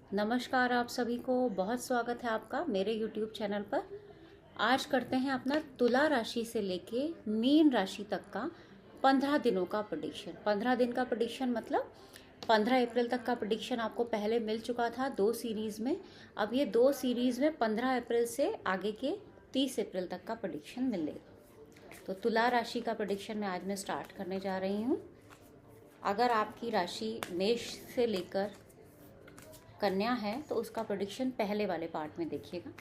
नमस्कार आप सभी को, बहुत स्वागत है आपका मेरे YouTube चैनल पर। आज करते हैं अपना तुला राशि से लेके मीन राशि तक का 15 दिनों का प्रेडिक्शन। 15 दिन का प्रेडिक्शन मतलब 15 अप्रैल तक का प्रेडिक्शन आपको पहले मिल चुका था 2 सीरीज़ में। अब ये 2 सीरीज़ में 15 अप्रैल से आगे के 30 अप्रैल तक का प्रेडिक्शन मिलेगा। तो तुला राशि का प्रेडिक्शन मैं आज स्टार्ट करने जा रही हूँ। अगर आपकी राशि मेष से लेकर कन्या है तो उसका प्रेडिक्शन पहले वाले पार्ट में देखिएगा।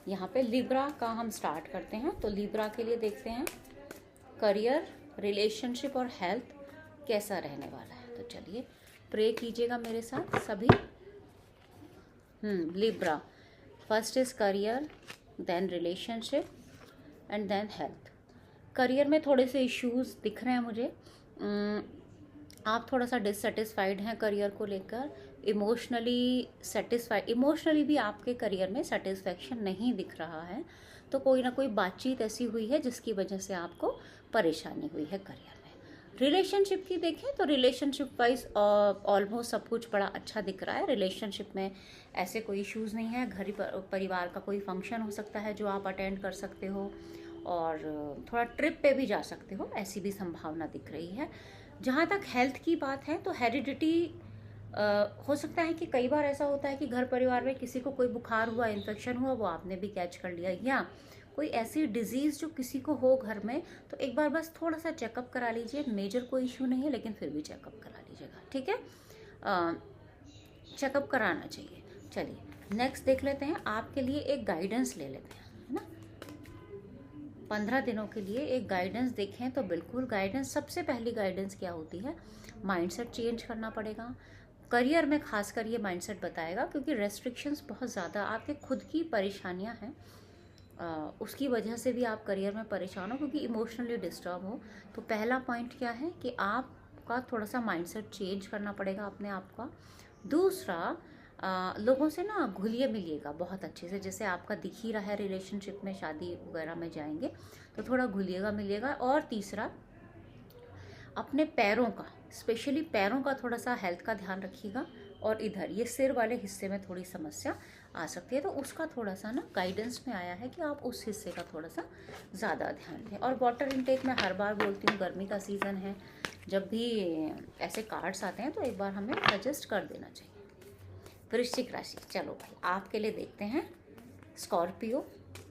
यहाँ पे लिब्रा का हम स्टार्ट करते हैं। तो लिब्रा के लिए देखते हैं करियर, रिलेशनशिप और हेल्थ कैसा रहने वाला है। तो चलिए प्रे कीजिएगा मेरे साथ सभी। Libra, first is career, then relationship and then health. Career में थोड़े से इश्यूज दिख रहे हैं मुझे। आप थोड़ा सा डिससेटिस्फाइड हैं करियर को लेकर, इमोशनली सेटिस्फाइड, इमोशनली भी आपके करियर में सेटिस्फैक्शन नहीं दिख रहा है। तो कोई ना कोई बातचीत ऐसी हुई है जिसकी वजह से आपको परेशानी हुई है करियर में। रिलेशनशिप की देखें तो रिलेशनशिप वाइज ऑलमोस्ट सब कुछ बड़ा अच्छा दिख रहा है। रिलेशनशिप में ऐसे कोई इश्यूज़ नहीं है। घर परिवार का कोई फंक्शन हो सकता है जो आप अटेंड कर सकते हो, और थोड़ा ट्रिप पे भी जा सकते हो, ऐसी भी संभावना दिख रही है। जहाँ तक हेल्थ की बात है तो हेरिडिटी हो सकता है कि कई बार ऐसा होता है कि घर परिवार में किसी को कोई बुखार हुआ, इन्फेक्शन हुआ, वो आपने भी कैच कर लिया, या कोई ऐसी डिजीज़ जो किसी को हो घर में, तो एक बार बस थोड़ा सा चेकअप करा लीजिए। मेजर कोई इशू नहीं है लेकिन फिर भी चेकअप करा लीजिएगा, ठीक है। चेकअप कराना चाहिए। चलिए नेक्स्ट देख लेते हैं, आपके लिए एक गाइडेंस ले लेते हैं, है ना। 15 दिनों के लिए एक गाइडेंस देखें तो बिल्कुल गाइडेंस, सबसे पहली गाइडेंस क्या होती है, माइंडसेट चेंज करना पड़ेगा। करियर में खासकर ये माइंडसेट बताएगा, क्योंकि रेस्ट्रिक्शंस बहुत ज़्यादा, आपके खुद की परेशानियां हैं, उसकी वजह से भी आप करियर में परेशान हो, क्योंकि इमोशनली डिस्टर्ब हो। तो पहला पॉइंट क्या है कि आपका थोड़ा सा माइंडसेट चेंज करना पड़ेगा अपने आप का। दूसरा, लोगों से ना घुलिए मिलिएगा बहुत अच्छे से, जैसे आपका दिख ही रहा है रिलेशनशिप में, शादी वगैरह में जाएंगे तो थोड़ा घुलिएगा मिलिएगा। और तीसरा, अपने पैरों का, स्पेशली पैरों का थोड़ा सा हेल्थ का ध्यान रखिएगा। और इधर ये सिर वाले हिस्से में थोड़ी समस्या आ सकती है, तो उसका थोड़ा सा ना गाइडेंस में आया है कि आप उस हिस्से का थोड़ा सा ज़्यादा ध्यान दें। और वाटर इनटेक मैं हर बार बोलती हूँ, गर्मी का सीज़न है, जब भी ऐसे कार्ड्स आते हैं तो एक बार हमें सजेस्ट कर देना चाहिए। वृश्चिक राशि, चलो भाई आपके लिए देखते हैं स्कॉर्पियो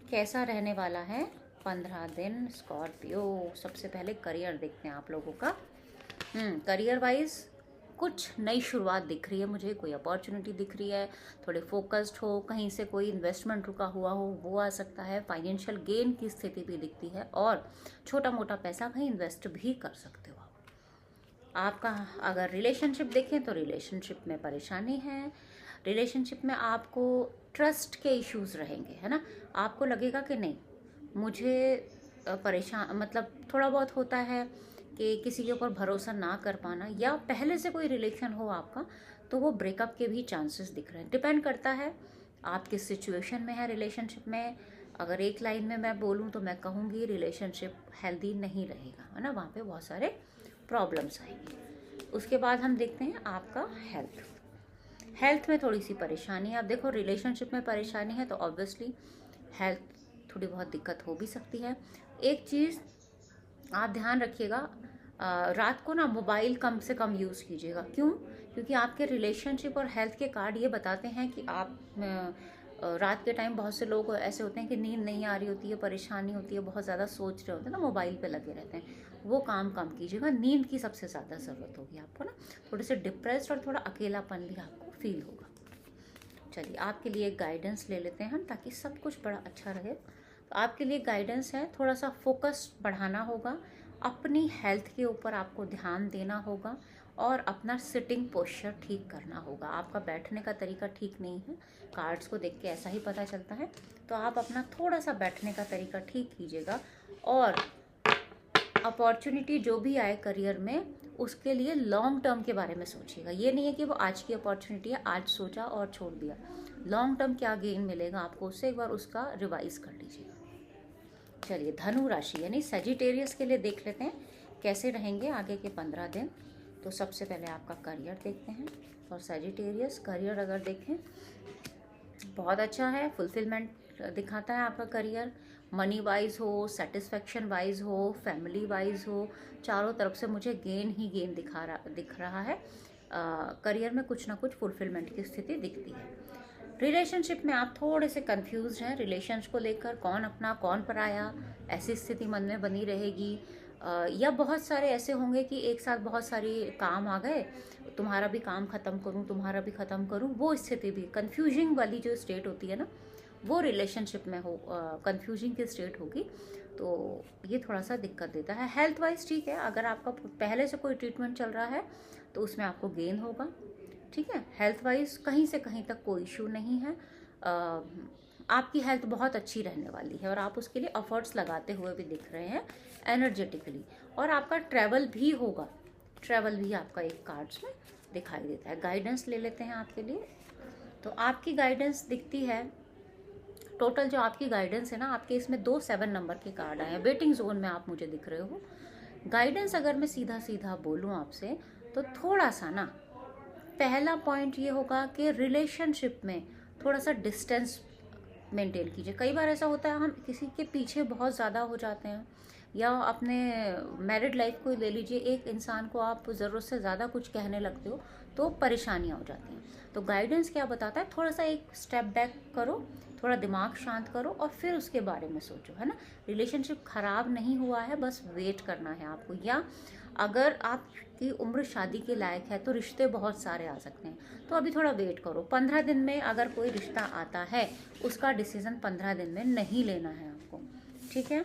कैसा रहने वाला है 15 दिन। स्कॉर्पियो, सबसे पहले करियर देखते हैं आप लोगों का। करियर वाइज कुछ नई शुरुआत दिख रही है मुझे, कोई अपॉर्चुनिटी दिख रही है, थोड़े फोकस्ड हो, कहीं से कोई इन्वेस्टमेंट रुका हुआ हो वो आ सकता है, फाइनेंशियल गेन की स्थिति भी दिखती है, और छोटा मोटा पैसा कहीं इन्वेस्ट भी कर सकते हो आप। आपका अगर रिलेशनशिप देखें तो रिलेशनशिप में परेशानी है। रिलेशनशिप में आपको ट्रस्ट के इश्यूज रहेंगे, है ना। आपको लगेगा कि नहीं, मुझे परेशान, मतलब थोड़ा बहुत होता है कि किसी के ऊपर भरोसा ना कर पाना, या पहले से कोई रिलेशन हो आपका तो वो ब्रेकअप के भी चांसेस दिख रहे हैं। डिपेंड करता है आप किस सिचुएशन में है रिलेशनशिप में। अगर एक लाइन में मैं बोलूँ तो मैं कहूँगी रिलेशनशिप हेल्दी नहीं रहेगा, है ना, वहाँ पे बहुत सारे प्रॉब्लम्स आएंगी। उसके बाद हम देखते हैं आपका हेल्थ। हेल्थ में थोड़ी सी परेशानी है। अब देखो, रिलेशनशिप में परेशानी है तो ऑब्वियसली हेल्थ थोड़ी बहुत दिक्कत हो भी सकती है। एक चीज़ आप ध्यान रखिएगा, रात को ना मोबाइल कम से कम यूज़ कीजिएगा। क्यों? क्योंकि आपके रिलेशनशिप और हेल्थ के कार्ड ये बताते हैं कि आप रात के टाइम, बहुत से लोग ऐसे होते हैं कि नींद नहीं आ रही होती है, परेशानी होती है, बहुत ज़्यादा सोच रहे होते हैं ना, मोबाइल पे लगे रहते हैं, वो काम कम कीजिएगा। नींद की सबसे ज़्यादा ज़रूरत होगी आपको ना, थोड़े से डिप्रेस्ड और थोड़ा अकेलापन भी आपको फील होगा। चलिए आपके लिए एक गाइडेंस ले लेते हैं हम, ताकि सब कुछ बड़ा अच्छा रहे। तो आपके लिए गाइडेंस है, थोड़ा सा फोकस बढ़ाना होगा, अपनी हेल्थ के ऊपर आपको ध्यान देना होगा, और अपना सिटिंग पोस्चर ठीक करना होगा। आपका बैठने का तरीका ठीक नहीं है, कार्ड्स को देख के ऐसा ही पता चलता है। तो आप अपना थोड़ा सा बैठने का तरीका ठीक कीजिएगा, और अपॉर्चुनिटी जो भी आए करियर में उसके लिए लॉन्ग टर्म के बारे में सोचिएगा। ये नहीं है कि वो आज की अपॉर्चुनिटी है, आज सोचा और छोड़ दिया। लॉन्ग टर्म क्या गेन मिलेगा आपको उससे, एक बार उसका रिवाइज कर लीजिएगा। चलिए धनु राशि यानी सेजिटेरियस के लिए देख लेते हैं कैसे रहेंगे आगे के 15 दिन। तो सबसे पहले आपका करियर देखते हैं। और सजिटेरियस करियर अगर देखें, बहुत अच्छा है, फुलफिलमेंट दिखाता है आपका करियर। मनी वाइज हो, सेटिस्फेक्शन वाइज हो, फैमिली वाइज हो, चारों तरफ से मुझे गेन ही गेन दिख रहा है। करियर में कुछ ना कुछ फुलफिलमेंट की स्थिति दिखती है। रिलेशनशिप में आप थोड़े से कंफ्यूज हैं, रिलेशंस को लेकर, कौन अपना कौन पराया, ऐसी स्थिति मन में बनी रहेगी। या बहुत सारे ऐसे होंगे कि एक साथ बहुत सारी काम आ गए, तुम्हारा भी काम ख़त्म करूं, तुम्हारा भी ख़त्म करूं, वो स्थिति भी कंफ्यूजिंग वाली जो स्टेट होती है ना, वो रिलेशनशिप में हो कंफ्यूजिंग की स्टेट होगी, तो ये थोड़ा सा दिक्कत देता है। हेल्थ वाइज ठीक है, अगर आपका पहले से कोई ट्रीटमेंट चल रहा है तो उसमें आपको गेन होगा। ठीक है, हेल्थ वाइज कहीं से कहीं तक कोई इशू नहीं है। आपकी हेल्थ बहुत अच्छी रहने वाली है और आप उसके लिए एफर्ट्स लगाते हुए भी दिख रहे हैं एनर्जेटिकली। और आपका ट्रैवल भी होगा, ट्रैवल भी आपका एक कार्ड्स में दिखाई देता है। गाइडेंस ले लेते हैं आपके लिए, तो आपकी गाइडेंस दिखती है। टोटल जो आपकी गाइडेंस है ना, आपके इसमें 2 7 नंबर के कार्ड आए हैं। वेटिंग जोन में आप मुझे दिख रहे हो। गाइडेंस अगर मैं सीधा सीधा बोलूँ आपसे, तो थोड़ा सा ना, पहला पॉइंट ये होगा कि रिलेशनशिप में थोड़ा सा डिस्टेंस मेंटेन कीजिए। कई बार ऐसा होता है, हम किसी के पीछे बहुत ज़्यादा हो जाते हैं, या अपने मैरिड लाइफ को ले लीजिए, एक इंसान को आप ज़रूरत से ज़्यादा कुछ कहने लगते हो तो परेशानियाँ हो जाती हैं। तो गाइडेंस क्या बताता है, थोड़ा सा एक स्टेप बैक करो, थोड़ा दिमाग शांत करो और फिर उसके बारे में सोचो, है ना। रिलेशनशिप खराब नहीं हुआ है, बस वेट करना है आपको। या अगर आपकी उम्र शादी के लायक है तो रिश्ते बहुत सारे आ सकते हैं, तो अभी थोड़ा वेट करो। 15 दिन में अगर कोई रिश्ता आता है, उसका डिसीजन 15 दिन में नहीं लेना है आपको। ठीक है,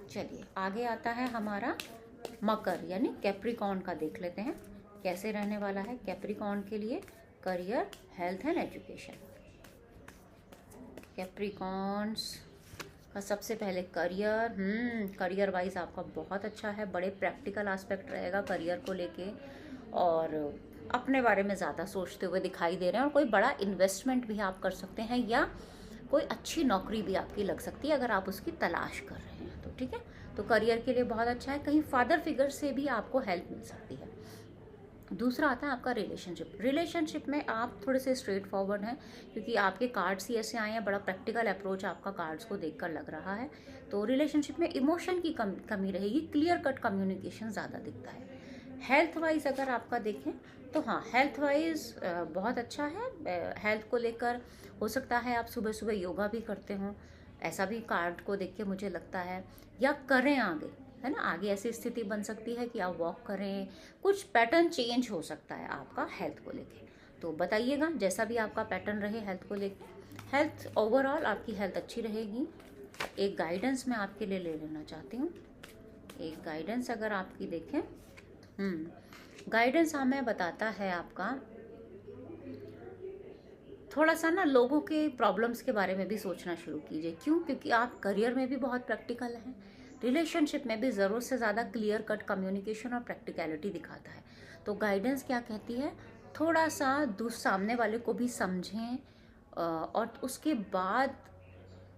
चलिए आगे आता है हमारा मकर यानी कैप्रिकॉर्न का। देख लेते हैं कैसे रहने वाला है कैप्रिकॉर्न के लिए career, health and education. Capricorns का सबसे पहले करियर, करियर वाइज आपका बहुत अच्छा है। बड़े प्रैक्टिकल एस्पेक्ट रहेगा करियर को लेके, और अपने बारे में ज़्यादा सोचते हुए दिखाई दे रहे हैं। और कोई बड़ा इन्वेस्टमेंट भी आप कर सकते हैं, या कोई अच्छी नौकरी भी आपकी लग सकती है अगर आप उसकी तलाश कर रहे हैं तो। ठीक है, तो करियर के लिए बहुत अच्छा है। कहीं फादर फिगर से भी आपको हेल्प मिल सकती है। दूसरा आता है आपका रिलेशनशिप। रिलेशनशिप में आप थोड़े से स्ट्रेट फॉरवर्ड हैं, क्योंकि आपके कार्ड्स ही ऐसे आए हैं। बड़ा प्रैक्टिकल अप्रोच आपका कार्ड्स को देखकर लग रहा है। तो रिलेशनशिप में इमोशन की कमी रहेगी, क्लियर कट कम्युनिकेशन ज़्यादा दिखता है। हेल्थ वाइज अगर आपका देखें तो हाँ, हेल्थ वाइज बहुत अच्छा है। हेल्थ को लेकर हो सकता है आप सुबह सुबह योगा भी करते हों, ऐसा भी कार्ड को देख के मुझे लगता है, या करें आगे, है ना। आगे ऐसी स्थिति बन सकती है कि आप वॉक करें, कुछ पैटर्न चेंज हो सकता है आपका हेल्थ को लेके। तो बताइएगा जैसा भी आपका पैटर्न रहे हेल्थ को लेके। हेल्थ ओवरऑल आपकी हेल्थ अच्छी रहेगी। एक गाइडेंस मैं आपके लिए ले लेना चाहती हूँ। एक गाइडेंस अगर आपकी देखें, गाइडेंस हमें बताता है आपका थोड़ा सा ना, लोगों के प्रॉब्लम्स के बारे में भी सोचना शुरू कीजिए। क्यों? क्योंकि आप करियर में भी बहुत प्रैक्टिकल हैं, रिलेशनशिप में भी ज़रूरत से ज़्यादा क्लियर कट कम्युनिकेशन और प्रैक्टिकलिटी दिखाता है। तो गाइडेंस क्या कहती है, थोड़ा सा सामने वाले को भी समझें और उसके बाद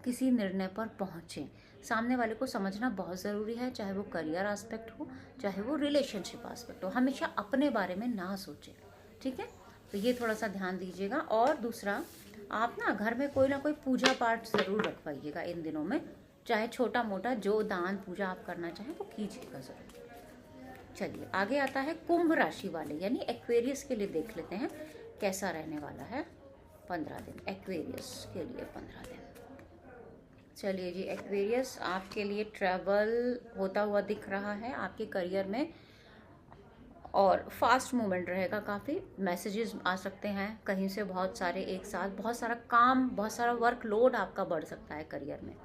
किसी निर्णय पर पहुँचें। सामने वाले को समझना बहुत ज़रूरी है, चाहे वो करियर एस्पेक्ट हो, चाहे वो रिलेशनशिप एस्पेक्ट हो। हमेशा अपने बारे में ना सोचें। ठीक है, तो ये थोड़ा सा ध्यान दीजिएगा। और दूसरा, आप ना घर में कोई ना कोई पूजा पाठ ज़रूर रखवाइएगा इन दिनों में, चाहे छोटा मोटा जो दान पूजा आप करना चाहें वो कीजिएगा ज़रूर। चलिए आगे आता है कुंभ राशि वाले यानी एक्वेरियस के लिए। देख लेते हैं कैसा रहने वाला है 15 दिन एक्वेरियस के लिए। 15 दिन, चलिए जी, एक्वेरियस आपके लिए ट्रैवल होता हुआ दिख रहा है आपके करियर में, और फास्ट मूवमेंट रहेगा। काफ़ी मैसेजेस आ सकते हैं कहीं से, बहुत सारे एक साथ, बहुत सारा काम, बहुत सारा वर्कलोड आपका बढ़ सकता है करियर में।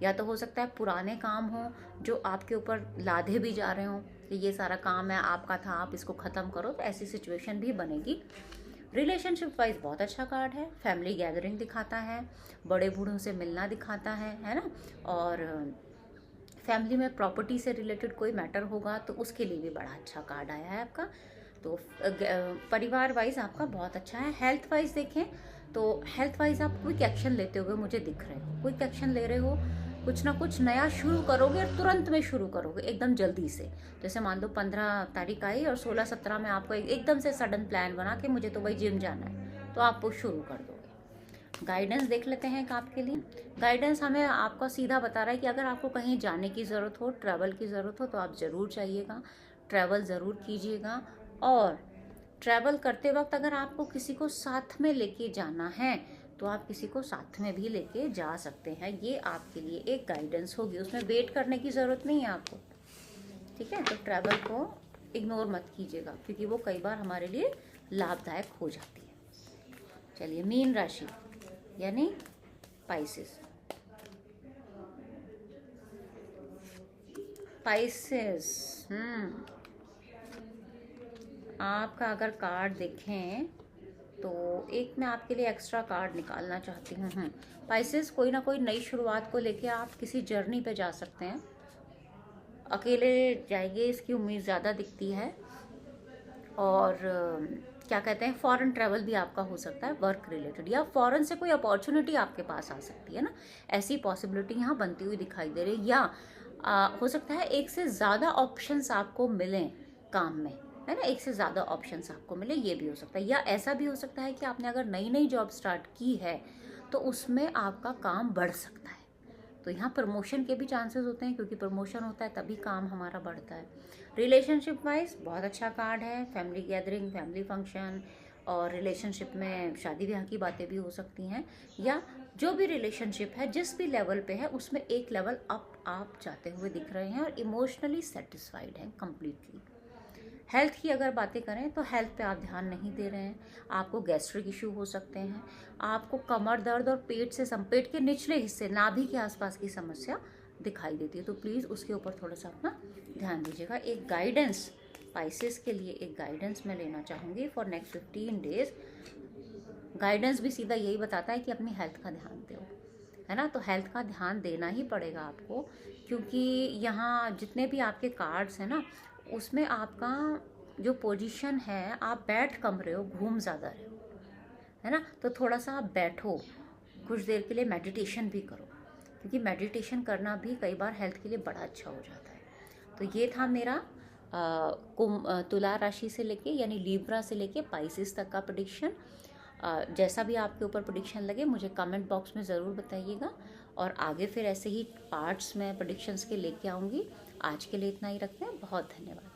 या तो हो सकता है पुराने काम हो जो आपके ऊपर लादे भी जा रहे हों कि ये सारा काम है आपका था, आप इसको ख़त्म करो, तो ऐसी सिचुएशन भी बनेगी। रिलेशनशिप वाइज बहुत अच्छा कार्ड है। फैमिली गैदरिंग दिखाता है, बड़े बूढ़ों से मिलना दिखाता है ना। और फैमिली में प्रॉपर्टी से रिलेटेड कोई मैटर होगा तो उसके लिए भी बड़ा अच्छा कार्ड आया है आपका। तो परिवार वाइज आपका बहुत अच्छा है। हेल्थ वाइज देखें तो हेल्थ वाइज आप क्विक एक्शन लेते हुए मुझे दिख रहे हो, क्विक एक्शन ले रहे हो, कुछ ना कुछ नया शुरू करोगे और तुरंत में शुरू करोगे, एकदम जल्दी से। जैसे मान लो 15 तारीख आई और 16-17 में आपको एकदम से सडन प्लान बना कि मुझे तो भाई जिम जाना है, तो आप वो शुरू कर दोगे। गाइडेंस देख लेते हैं आपके लिए। गाइडेंस हमें आपका सीधा बता रहा है कि अगर आपको कहीं जाने की ज़रूरत हो, ट्रैवल की ज़रूरत हो, तो आप ज़रूर जाइएगा, ट्रैवल ज़रूर कीजिएगा। और ट्रैवल करते वक्त अगर आपको किसी को साथ में लेके जाना है तो आप किसी को साथ में भी लेके जा सकते हैं। ये आपके लिए एक गाइडेंस होगी, उसमें वेट करने की ज़रूरत नहीं है आपको, ठीक है। तो ट्रैवल को इग्नोर मत कीजिएगा, क्योंकि वो कई बार हमारे लिए लाभदायक हो जाती है। चलिए, मीन राशि यानी पाइसेस। पाइसेस आपका अगर कार्ड देखें तो एक मैं आपके लिए एक्स्ट्रा कार्ड निकालना चाहती हूँ। पाइसेस, कोई ना कोई नई शुरुआत को लेके आप किसी जर्नी पे जा सकते हैं। अकेले जाइए इसकी उम्मीद ज़्यादा दिखती है। और क्या कहते हैं, फॉरेन ट्रैवल भी आपका हो सकता है, वर्क रिलेटेड, या फॉरेन से कोई अपॉर्चुनिटी आपके पास आ सकती है ना, ऐसी पॉसिबिलिटी यहाँ बनती हुई दिखाई दे रही है। या हो सकता है एक से ज़्यादा ऑप्शंस आपको मिलें काम में, है ना, एक से ज़्यादा ऑप्शंस आपको मिले, ये भी हो सकता है। या ऐसा भी हो सकता है कि आपने अगर नई नई जॉब स्टार्ट की है तो उसमें आपका काम बढ़ सकता है। तो यहाँ प्रमोशन के भी चांसेस होते हैं, क्योंकि प्रमोशन होता है तभी काम हमारा बढ़ता है। रिलेशनशिप वाइज बहुत अच्छा कार्ड है। फैमिली गैदरिंग, फैमिली फंक्शन, और रिलेशनशिप में शादी ब्याह की बातें भी हो सकती हैं। या जो भी रिलेशनशिप है जिस भी लेवल पे है उसमें एक लेवल अप आप जाते हुए दिख रहे हैं और इमोशनली सेटिस्फाइड हैं कंप्लीटली। हेल्थ की अगर बातें करें तो हेल्थ पे आप ध्यान नहीं दे रहे हैं। आपको गैस्ट्रिक इशू हो सकते हैं, आपको कमर दर्द और पेट से पेट के निचले हिस्से, नाभि के आसपास की समस्या दिखाई देती है, तो प्लीज़ उसके ऊपर थोड़ा सा अपना ध्यान दीजिएगा। एक गाइडेंस पाइसेस के लिए, एक गाइडेंस मैं लेना चाहूँगी फॉर नेक्स्ट 15 डेज। गाइडेंस भी सीधा यही बताता है कि अपनी हेल्थ का ध्यान दो, है ना। तो हेल्थ का ध्यान देना ही पड़ेगा आपको, क्योंकि यहाँ जितने भी आपके कार्ड्स हैं ना, उसमें आपका जो पोजीशन है, आप बैठ कम रहे हो, घूम ज़्यादा रहे हो, है ना। तो थोड़ा सा आप बैठो, कुछ देर के लिए मेडिटेशन भी करो, क्योंकि मेडिटेशन करना भी कई बार हेल्थ के लिए बड़ा अच्छा हो जाता है। तो ये था मेरा तुला राशि से लेके, यानी लीब्रा से लेके पाइसेस तक का प्रेडिक्शन। जैसा भी आपके ऊपर प्रेडिक्शन लगे मुझे कमेंट बॉक्स में ज़रूर बताइएगा, और आगे फिर ऐसे ही पार्ट्स में प्रेडिक्शंस के लेके आऊँगी। आज के लिए इतना ही रखते हैं, बहुत धन्यवाद।